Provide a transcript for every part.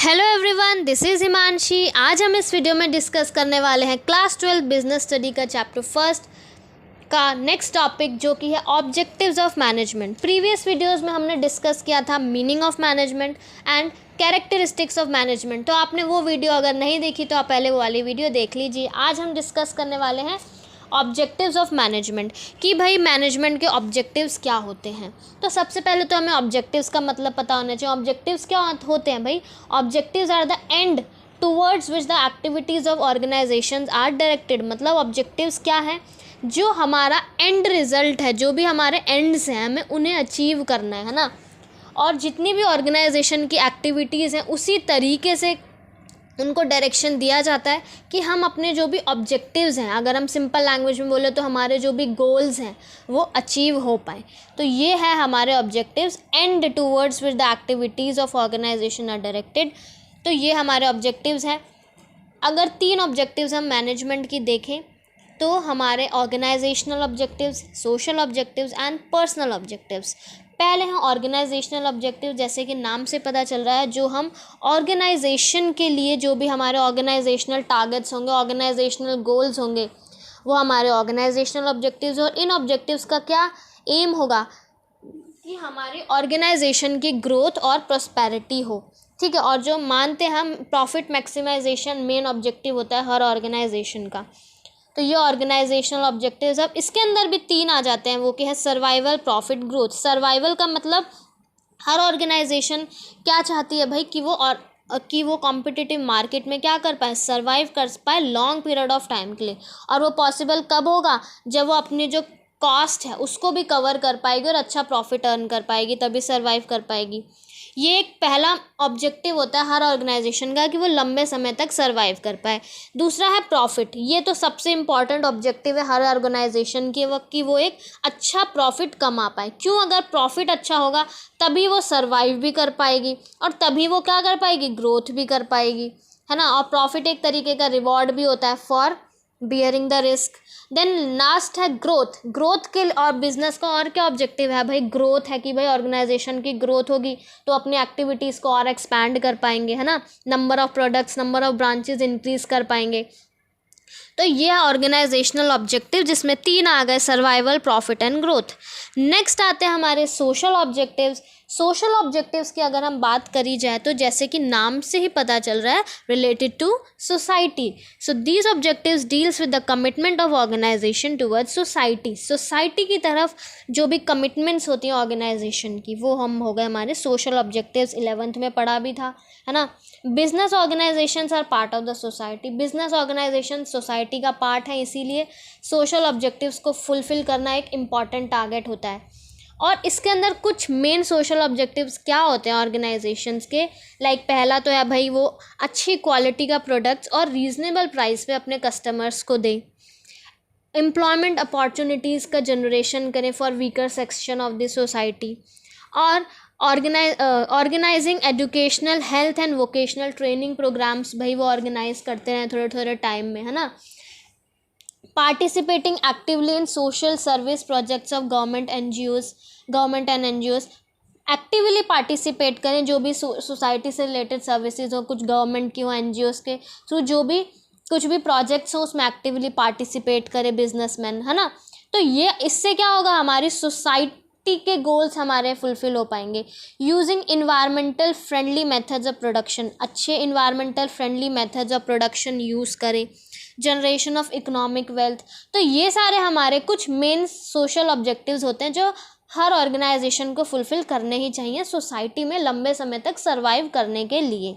Hello everyone, this is Himanshi. आज हम इस वीडियो में डिस्कस करने वाले हैं क्लास 12 बिजनेस स्टडी का चैप्टर फर्स्ट का नेक्स्ट टॉपिक, जो कि है objectives of management. Previous videos में हमने डिस्कस किया था meaning of management and characteristics of management. तो आपने वो वीडियो अगर नहीं देखी तो आप पहले वो वाली वीडियो देख लीजिए। आज हम डिस्कस करने वाले हैं ऑब्जेक्टिव्स ऑफ मैनेजमेंट कि भाई मैनेजमेंट के ऑब्जेक्टिव्स क्या होते हैं। तो सबसे पहले तो हमें ऑब्जेक्टिव्स का मतलब पता होना चाहिए। ऑब्जेक्टिव्स क्या होते हैं भाई? Objectives are the end towards which the activities of organisations are directed. मतलब ऑब्जेक्टिव्स क्या है? जो हमारा एंड रिजल्ट है, जो भी हमारे एंड्स हैं, हमें उन्हें अचीव करना है ना। और जितनी भी ऑर्गेनाइजेशन की एक्टिविटीज़ हैं उसी तरीके से उनको डायरेक्शन दिया जाता है कि हम अपने जो भी ऑब्जेक्टिव्स हैं, अगर हम सिंपल लैंग्वेज में बोले तो हमारे जो भी गोल्स हैं वो अचीव हो पाए। तो ये है हमारे objectives, end towards with the activities of organisation are directed. तो ये हमारे ऑब्जेक्टिव्स हैं। अगर 3 ऑब्जेक्टिव्स हम मैनेजमेंट की देखें तो हमारे organisational objectives, social objectives and personal objectives. पहले हैं ऑर्गेनाइजेशनल ऑब्जेक्टिव। जैसे कि नाम से पता चल रहा है, जो हम ऑर्गेनाइजेशन के लिए जो भी हमारे ऑर्गेनाइजेशनल टारगेट्स होंगे, ऑर्गेनाइजेशनल गोल्स होंगे, वो हमारे ऑर्गेनाइजेशनल ऑब्जेक्टिव्स। और इन ऑब्जेक्टिव्स का क्या एम होगा कि हमारी ऑर्गेनाइजेशन की ग्रोथ और प्रॉस्पेरिटी हो। ठीक है। और जो मानते हैं हम, प्रॉफिट मैक्सिमाइजेशन मेन ऑब्जेक्टिव होता है हर ऑर्गेनाइजेशन का। तो ये ऑर्गेनाइजेशनल ऑब्जेक्टिव्स। अब इसके अंदर भी 3 आ जाते हैं, वो कि है सर्वाइवल, प्रॉफिट, ग्रोथ। सर्वाइवल का मतलब हर ऑर्गेनाइजेशन क्या चाहती है भाई कि वो कॉम्पिटिटिव मार्केट में क्या कर पाए, सर्वाइव कर पाए लॉन्ग पीरियड ऑफ टाइम के लिए। और वो पॉसिबल कब होगा? जब वो अपनी जो कॉस्ट है उसको भी कवर कर पाएगी और अच्छा प्रॉफिट अर्न कर पाएगी, तभी सर्वाइव कर पाएगी। ये एक पहला ऑब्जेक्टिव होता है हर ऑर्गेनाइजेशन का कि वो लंबे समय तक सर्वाइव कर पाए। दूसरा है प्रॉफिट। ये तो सबसे इम्पॉर्टेंट ऑब्जेक्टिव है हर ऑर्गेनाइजेशन के वक्त कि वो एक अच्छा प्रॉफिट कमा पाए। क्यों? अगर प्रॉफिट अच्छा होगा तभी वो सर्वाइव भी कर पाएगी और तभी वो क्या कर पाएगी, ग्रोथ भी कर पाएगी, है ना। और प्रॉफिट एक तरीके का रिवॉर्ड भी होता है for bearing the risk. Then last है ग्रोथ। ग्रोथ के और बिजनेस का और क्या ऑब्जेक्टिव है भाई? ग्रोथ है कि भाई ऑर्गेनाइजेशन की ग्रोथ होगी तो अपनी एक्टिविटीज़ को और एक्सपैंड कर पाएंगे, है ना। Number of products, number of branches increase कर पाएंगे। तो ये है ऑर्गेनाइजेशनल ऑब्जेक्टिव, जिसमें 3 आ गए, survival, profit and growth. Next आते हैं हमारे सोशल ऑब्जेक्टिव्स। सोशल ऑब्जेक्टिव्स की अगर हम बात करी जाए तो जैसे कि नाम से ही पता चल रहा है, related to society. So these objectives deals with the commitment of organisation towards society. Society की तरफ जो भी कमिटमेंट्स होती हैं ऑर्गेनाइजेशन की, वो हम हो गए हमारे सोशल ऑब्जेक्टिव्स। 11th में पढ़ा भी था, है ना। Business organisations are part of the society. Business organisation society का पार्ट है, इसीलिए सोशल ऑब्जेक्टिव्स को फुलफिल करना एक इम्पॉर्टेंट टारगेट होता है। और इसके अंदर कुछ मेन सोशल ऑब्जेक्टिव्स क्या होते हैं ऑर्गेनाइजेशंस के? लाइक पहला तो है भाई वो अच्छी क्वालिटी का प्रोडक्ट्स और रीजनेबल प्राइस पे अपने कस्टमर्स को दें। एम्प्लॉयमेंट अपॉर्चुनिटीज़ का जनरेशन करें for weaker section of the society. और organising educational, health and vocational training programs भाई वो ऑर्गेनाइज करते हैं थोड़े थोड़े टाइम में, है ना। Participating actively in social service projects of government and NGOs. Actively participate करें जो भी सोसाइटी से रिलेटेड सर्विसेज हो, कुछ गवर्नमेंट की हो, एनजीओज के थ्रू जो भी कुछ भी प्रोजेक्ट्स हो उसमें एक्टिवली पार्टिसिपेट करें बिजनेसमैन, है ना। तो ये इससे क्या होगा, हमारी सोसाइटी के गोल्स हमारे फुलफिल हो पाएंगे। Using environmental friendly methods of production. अच्छे environmental friendly methods of production use करें। Generation of economic wealth. तो ये सारे हमारे कुछ मेन सोशल ऑब्जेक्टिव्स होते हैं जो हर ऑर्गेनाइजेशन को फुलफिल करने ही चाहिए सोसाइटी में लंबे समय तक सर्वाइव करने के लिए।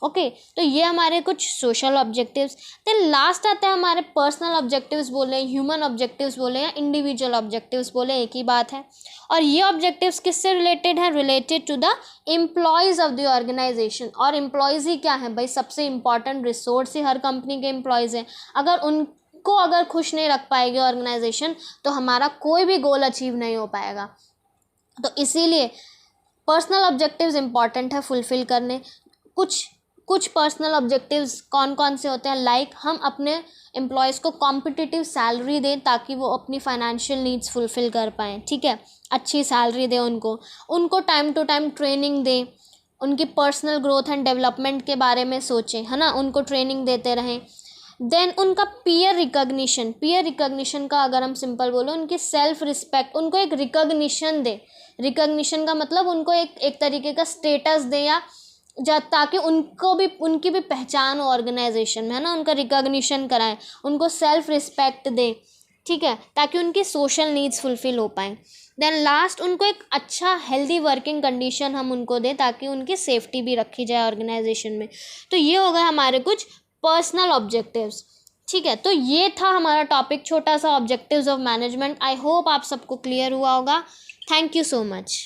ओके, तो ये हमारे कुछ सोशल ऑब्जेक्टिव्स। देन लास्ट आता है हमारे पर्सनल ऑब्जेक्टिव्स बोले, ह्यूमन ऑब्जेक्टिव्स बोले या इंडिविजुअल ऑब्जेक्टिव्स बोले, एक ही बात है। और ये ऑब्जेक्टिव्स किससे रिलेटेड है? Related to the employees of the organisation. और एम्प्लॉयज़ ही क्या है भाई? सबसे इंपॉर्टेंट रिसोर्स ही हर कंपनी के एम्प्लॉयज़ हैं। अगर खुश नहीं रख पाएगी ऑर्गेनाइजेशन तो हमारा कोई भी गोल अचीव नहीं हो पाएगा। तो इसीलिए पर्सनल ऑब्जेक्टिव्स इंपॉर्टेंट है फुलफिल करने। कुछ पर्सनल ऑब्जेक्टिव्स कौन कौन से होते हैं? लाइक हम अपने एम्प्लॉयज़ को कॉम्पिटिटिव सैलरी दें ताकि वो अपनी फाइनेंशियल नीड्स फुलफ़िल कर पाएँ, ठीक है। अच्छी सैलरी दें उनको टाइम टू टाइम ट्रेनिंग दें, उनकी पर्सनल ग्रोथ एंड डेवलपमेंट के बारे में सोचें, है ना, उनको ट्रेनिंग देते रहें। देन उनका पीयर रिकॉग्निशन का अगर हम सिंपल बोलो, उनकी सेल्फ रिस्पेक्ट, उनको एक रिकॉग्निशन दे। रिकॉग्निशन का मतलब उनको एक तरीके का स्टेटस दे या ताकि उनको भी, उनकी भी पहचान हो ऑर्गेनाइजेशन में, है ना, उनका रिकॉग्निशन कराएं, उनको सेल्फ रिस्पेक्ट दे, ठीक है, ताकि उनकी सोशल नीड्स फुलफिल हो पाएँ। देन लास्ट, उनको एक अच्छा हेल्दी वर्किंग कंडीशन हम उनको दें ताकि उनकी सेफ्टी भी रखी जाए ऑर्गेनाइजेशन में। तो ये हो गए हमारे कुछ पर्सनल ऑब्जेक्टिव्स, ठीक है। तो ये था हमारा टॉपिक, छोटा सा objectives of management. I hope आप सबको क्लियर हुआ होगा। Thank you so much.